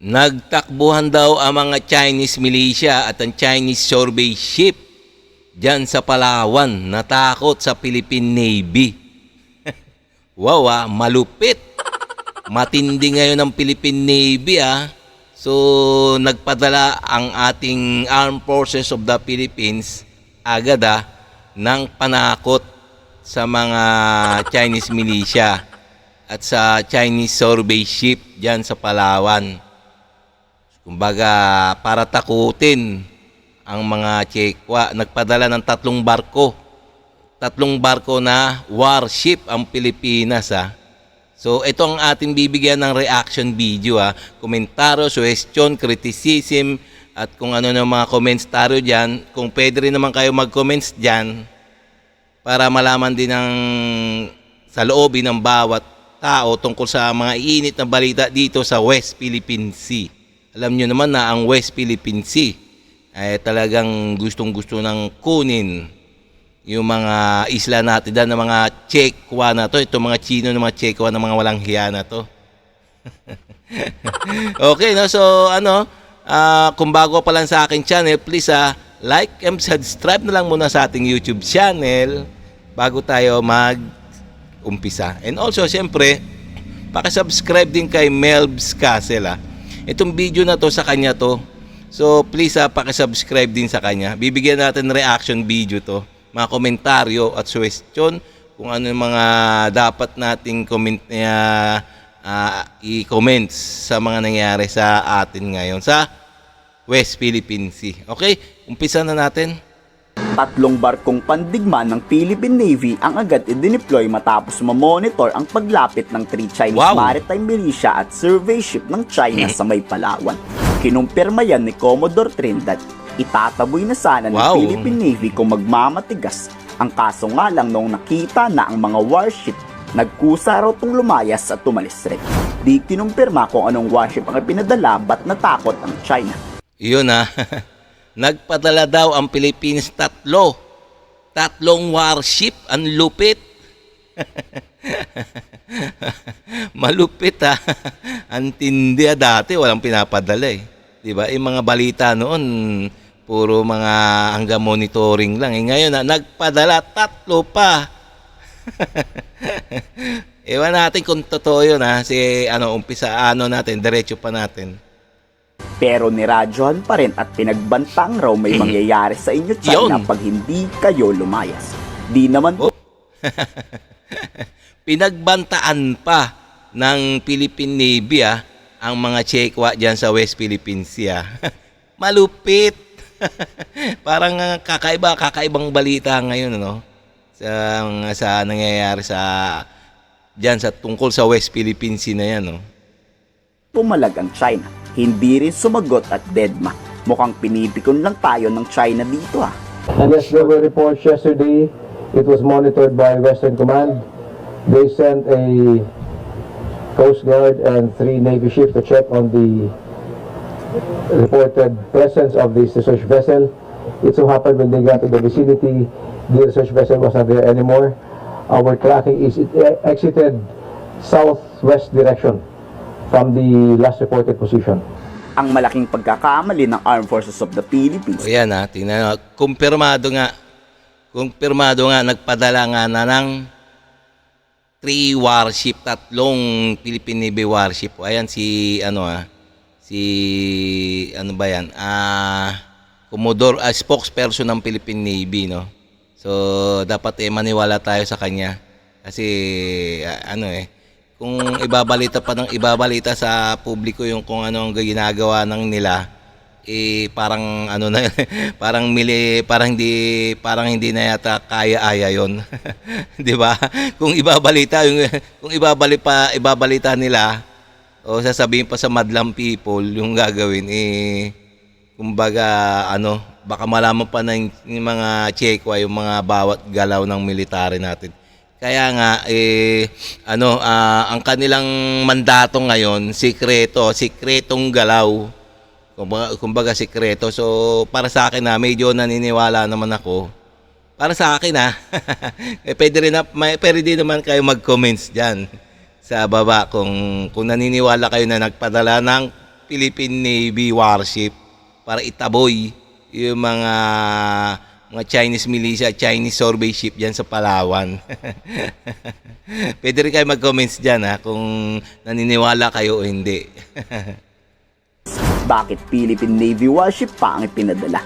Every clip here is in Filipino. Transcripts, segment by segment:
Nagtakbuhan daw ang mga Chinese militia at ang Chinese survey ship dyan sa Palawan. Natakot sa Philippine Navy. Wow, malupit. Matindi ngayon ang Philippine Navy, So, nagpadala ang ating Armed Forces of the Philippines agad, ng panakot sa mga Chinese militia at sa Chinese survey ship dyan sa Palawan. Kumbaga, para takutin ang mga Chekwa, nagpadala ng 3 barko. 3 barko na warship ang Pilipinas, So, ito ang ating bibigyan ng reaction video, Komentaryo, suggestion, criticism, at kung ano ng mga comments taro dyan. Kung pwede rin naman kayo mag-comments dyan para malaman din ng sa loobin ng bawat tao tungkol sa mga init na balita dito sa West Philippine Sea. Alam nyo naman na ang West Philippine Sea ay talagang gustong-gusto ng kunin yung mga isla natin dyan, ng mga Chekwa na to. Ito mga Chino ng mga Chekwa na mga walang hiya na to. Okay, no? So, kung bago pa lang sa aking channel, please like and subscribe na lang muna sa ating YouTube channel bago tayo mag-umpisa. And also, siyempre, pakisubscribe din kay Melbs Castle, Itong video na to sa kanya to. So please pakisubscribe din sa kanya. Bibigyan natin reaction video to. Mga komentaryo at suggestion kung ano yung mga dapat nating i-comments sa mga nangyari sa atin ngayon sa West Philippine Sea. Okay? Umpisa na natin. 3 barkong pandigma ng Philippine Navy ang agad i-deploy matapos ma-monitor ang paglapit ng 3 Chinese maritime militia at survey ship ng China sa may Palawan. Kinumpirma yan ni Commodore Trinidad. Itataboy na sana ng Philippine Navy kung magmamatigas. Ang kaso nga lang noong nakita na ang mga warship, nagkusa raw itong lumayas at tumalis rin. Di kinumpirma kung anong warship ang ipinadala, ba't natakot ang China. Iyon nagpadala daw ang Philippines 3 warship. Ang lupit. Malupit Ang tindi dati walang pinapadala Diba? Yung mga balita noon puro mga hanggang monitoring lang. Ngayon nagpadala 3 pa. Ewan natin kung totoo yun umpisa natin, diretso pa natin. Pero niradyohan pa rin at pinagbantang raw may mangyayari sa inyo China pag hindi kayo lumayas. Di naman pinagbantaan pa ng Philippine Navy ang mga Chekwa dyan sa West Philippine Sea. Malupit. Parang kakaibang balita ngayon sa nangyayari dyan tungkol sa West Philippine Sea na yan Pumalag ang China. Hindi rin sumagot at deadma. Mukhang pinipikon lang tayo ng China dito And as there were reports yesterday, it was monitored by Western Command. They sent a Coast Guard and 3 Navy ships to check on the reported presence of this research vessel. It so happened when they got to the vicinity, the research vessel was not there anymore. Our tracking is it exited southwest direction from the last reported position. Ang malaking pagkakamali ng Armed Forces of the Philippines. Ayan tingnan kumpirmado nga, nagpadala nga na ng 3 warship, 3 Philippine Navy warship. Ayan Commodore, spokesperson ng Philippine Navy, So dapat maniwala tayo sa kanya kasi kung ibabalita sa publiko yung kung ano ang ginagawa nila parang parang hindi na yata kaya-aya yon. 'Di ba? Kung ibabalita nila o sasabihin pa sa madlang people yung gagawin kumbaga baka malaman pa ng mga Chekwa yung mga bawat galaw ng military natin. Kaya nga ang kanilang mandato ngayon sikretong galaw. Kumbaga sikreto. So para sa akin medyo naniniwala naman ako. Para sa akin pwede din naman kayo mag-comments diyan sa baba kung naniniwala kayo na nagpadala ng Philippine Navy warship para itaboy yung mga Chinese militia, Chinese survey ship dyan sa Palawan. Pwede rin kayo mag-comments dyan kung naniniwala kayo o hindi. Bakit Philippine Navy warship pa ang ipinadala?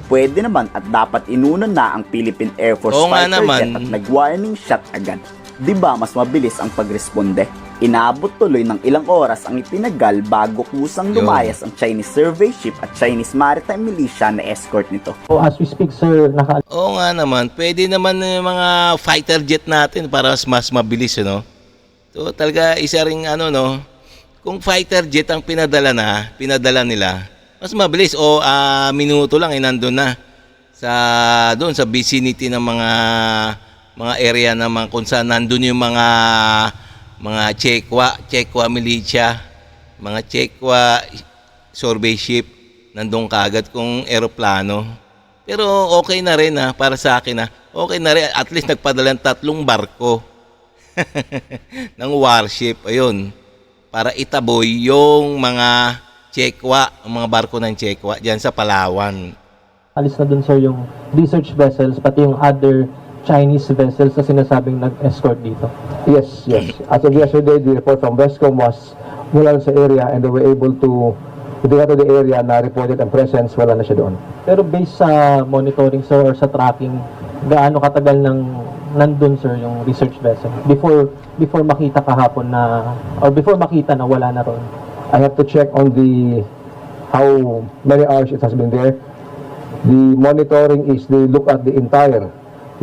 Pwede naman at dapat inuna na ang Philippine Air Force Oo nga fighter naman. jet at nag-warning shot agad. Di ba mas mabilis ang pagresponde? Inaabot tuloy ng ilang oras ang itinagal bago kusang lumayas ang Chinese survey ship at Chinese maritime militia na escort nito. So as we speak, sir, Oo nga naman, pwede naman yung mga fighter jet natin para mas mabilis, no? So talaga isa ring kung fighter jet ang pinadala nila, mas mabilis o minuto lang nandun na doon sa vicinity ng mga area naman kung saan nandun yung mga Chekwa militia, mga Chekwa survey ship, nandun kaagad kung eroplano. Pero okay na rin para sa akin okay na rin, at least nagpadala ng 3 barko ng warship, ayun, para itaboy yung mga Chekwa, ang mga barko ng Chekwa dyan sa Palawan. alis na dun, sir, yung research vessels, pati yung other Chinese vessels na sinasabing nag-escort dito. Yes. As of yesterday, the report from Westcom was mula sa area and they were able to got to the area na reported ang presence, wala na siya doon. Pero based sa monitoring, sir, or sa tracking, gaano katagal nandun, sir, yung research vessel? Before makita kahapon before makita na wala na ron? I have to check on how many hours it has been there. The monitoring is they look at the entire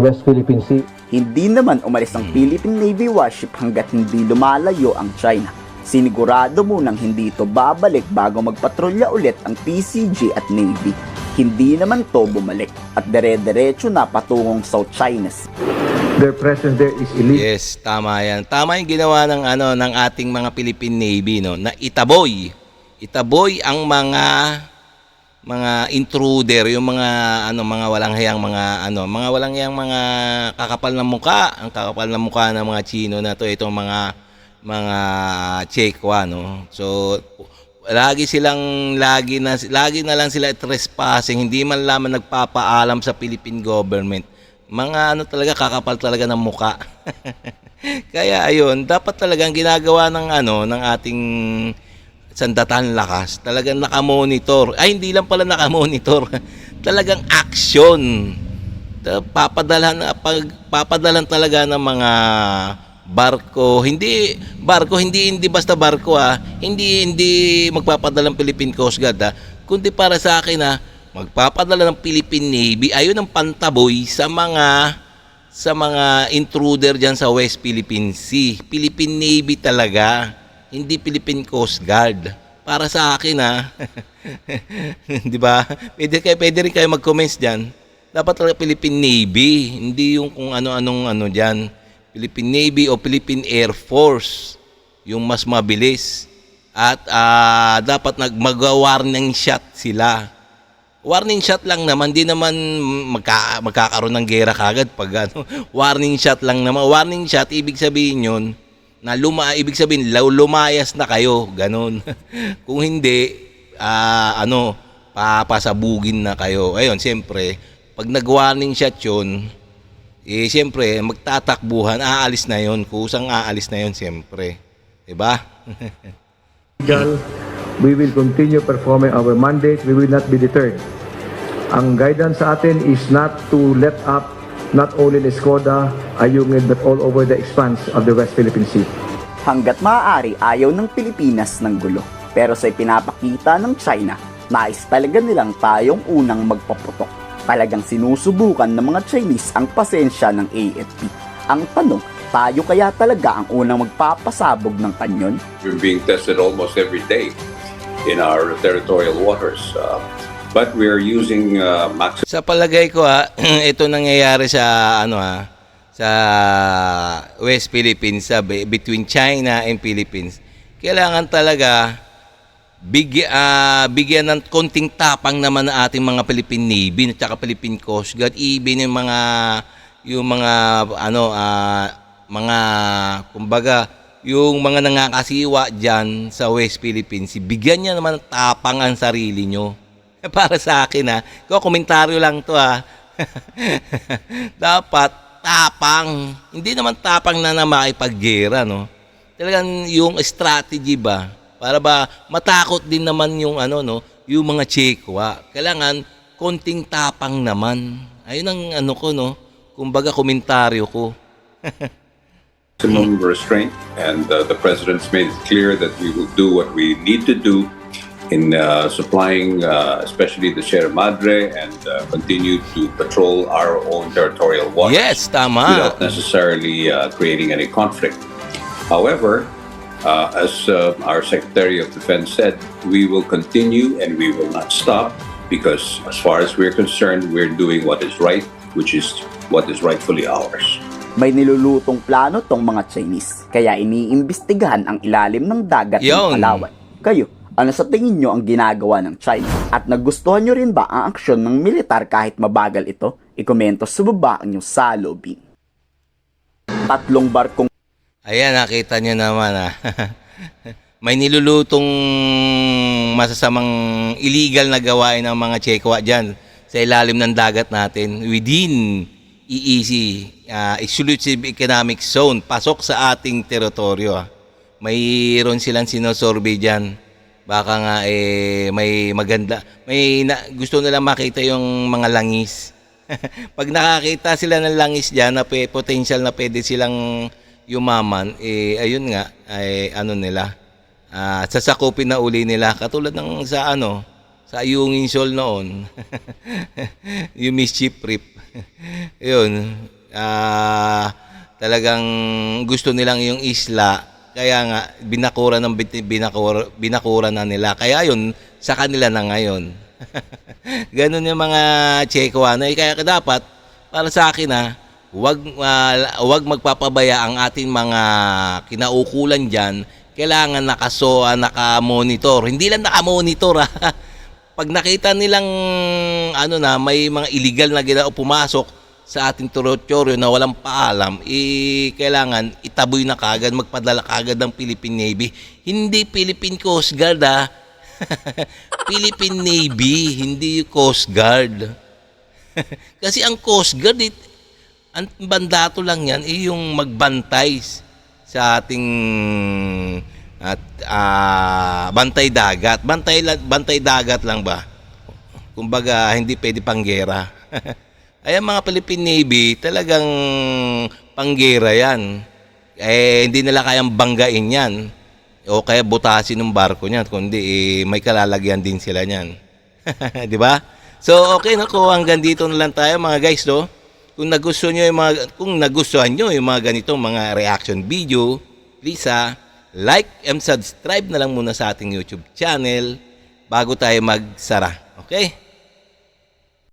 West Philippine Sea. Hindi naman umalis ang Philippine Navy warship hanggat hindi lumalayo ang China. Sinigurado munang hindi ito babalik bago magpatrolya ulit ang PCG at Navy. Hindi naman to bumalik at dire-diretso na patungong South China Sea. Their presence there is illegal. Yes, tama yan. Tama yung ginawa ng ating mga Philippine Navy, no, na itaboy ang mga intruder, yung mga walang hayang mga walang hayang mga kakapal ng muka, ang kakapal ng muka ng mga Chino na to, itong mga Chekwa, no. So lagi na lang sila trespassing, hindi man lamang nagpapaalam sa Philippine government. Mga talaga, kakapal talaga ng muka. Kaya ayun, dapat talagang ginagawa ng ating Sandatan Lakas, talagang nakamonitor. Ay, hindi lang pala nakamonitor. Talagang action. Papadalan talaga ng mga barko. Hindi basta barko Hindi magpapadala ng Philippine Coast Guard kundi para sa akin magpapadala ng Philippine Navy. Ayun ang pantaboy sa mga intruder diyan sa West Philippine Sea. Philippine Navy talaga. Hindi Philippine Coast Guard. Para sa akin di ba? Pwede rin kayo mag-comments diyan. Dapat talaga Philippine Navy, hindi yung kung ano-anong diyan. Philippine Navy o Philippine Air Force yung mas mabilis. At dapat mag-warning shot sila. Warning shot lang naman, di naman magkakaroon ng gera kagad pag warning shot lang naman. Warning shot, ibig sabihin yun, lumayas na kayo, ganun. Kung hindi, papasabugin na kayo. Ayun, siyempre, pag nag-warning shot yun, siyempre, magtatakbuhan, aalis na yun. Kusang aalis na yun, siyempre. Diba? We will continue performing our mandate. We will not be deterred. Ang guidance sa atin is not to let up not only in Escoda, Ayungin, but all over the expanse of the West Philippine Sea. Hanggat maaari, ayaw ng Pilipinas ng gulo. Pero sa ipinapakita ng China, nais talaga nilang tayong unang magpaputok. Talagang sinusubukan ng mga Chinese ang pasensya ng AFP. Ang tanong, tayo kaya talaga ang unang magpapasabog ng kanyon? We're being tested almost every day in our territorial waters. But we're using Sa palagay ko ito nangyayari sa sa West Philippines, between China and Philippines. Kailangan talaga bigyan ng konting tapang naman ng ating mga Philippine Navy at saka Philippine Coast Guard, even yung mga kumbaga yung mga nangakasiwa dyan sa West Philippines, bigyan niya naman ng tapang ang sarili nyo. Para sa akin ikaw komentaryo lang to dapat tapang, hindi naman tapang na makipaggera, no? Talagang yung strategy ba, para ba matakot din naman yung yung mga Chekwa. Kailangan konting tapang naman. Ayun ang ko, no? Kumbaga komentaryo ko. Maximum restraint, and the president's made it clear that we will do what we need to do in supplying, especially the Sierra Madre, and continue to patrol our own territorial waters. Yes, tama. Without necessarily creating any conflict. However, as our Secretary of Defense said, we will continue and we will not stop, because as far as we're concerned, we're doing what is right, which is what is rightfully ours. May nilulutong plano tong mga Chinese, kaya iniimbestigahan ang ilalim ng dagat ng Yun. Palawan. Kayo, ano sa tingin nyo ang ginagawa ng China? At nagustuhan nyo rin ba ang aksyon ng militar kahit mabagal ito? Ikomento sa baba ang inyong salobin. 3 barkong Ayan, nakita nyo naman may nilulutong masasamang illegal na gawain ng mga Chekwa dyan sa ilalim ng dagat natin within EEZ, Exclusive Economic Zone, pasok sa ating teritoryo. Mayroon silang sinosurvey dyan. Baka nga may maganda, gusto nila makita yung mga langis. Pag nakakita sila ng langis dyan na potential na pwede silang yumaman, ayun nga, nila, sasakupin na uli nila. Katulad ng sa Ayungin Shoal noon. Yung mischief trip. Yun, talagang gusto nilang yung isla, kaya nga binakura na nila. Kaya yun, sa kanila na ngayon. Ganun yung mga Chekwa. Kaya dapat, para sa akin huwag magpapabaya ang ating mga kinaukulan dyan. Kailangan naka-monitor. Hindi lang naka-monitor Pag nakita nilang may mga illegal na pumasok sa ating teritoryo na walang paalam, kailangan itaboy na kagad, magpadala kagad ng Philippine Navy. Hindi Philippine Coast Guard Philippine Navy, hindi Coast Guard. Kasi ang Coast Guard, ang mandato lang yan yung magbantay sa ating bantay dagat. Bantay dagat lang ba? Kumbaga, hindi pwede panggera. Ay, mga Philippine Navy, talagang panggera yan. Hindi nila kayang banggain yan. O kaya butasin ng barko niyan, kundi may kalalagyan din sila niyan. Di ba? So, okay na ko, hanggang dito na lang tayo mga guys, no? Kung nagustuhan nyo yung mga ganitong mga reaction video, please like and subscribe na lang muna sa ating YouTube channel bago tayo magsara. Okay?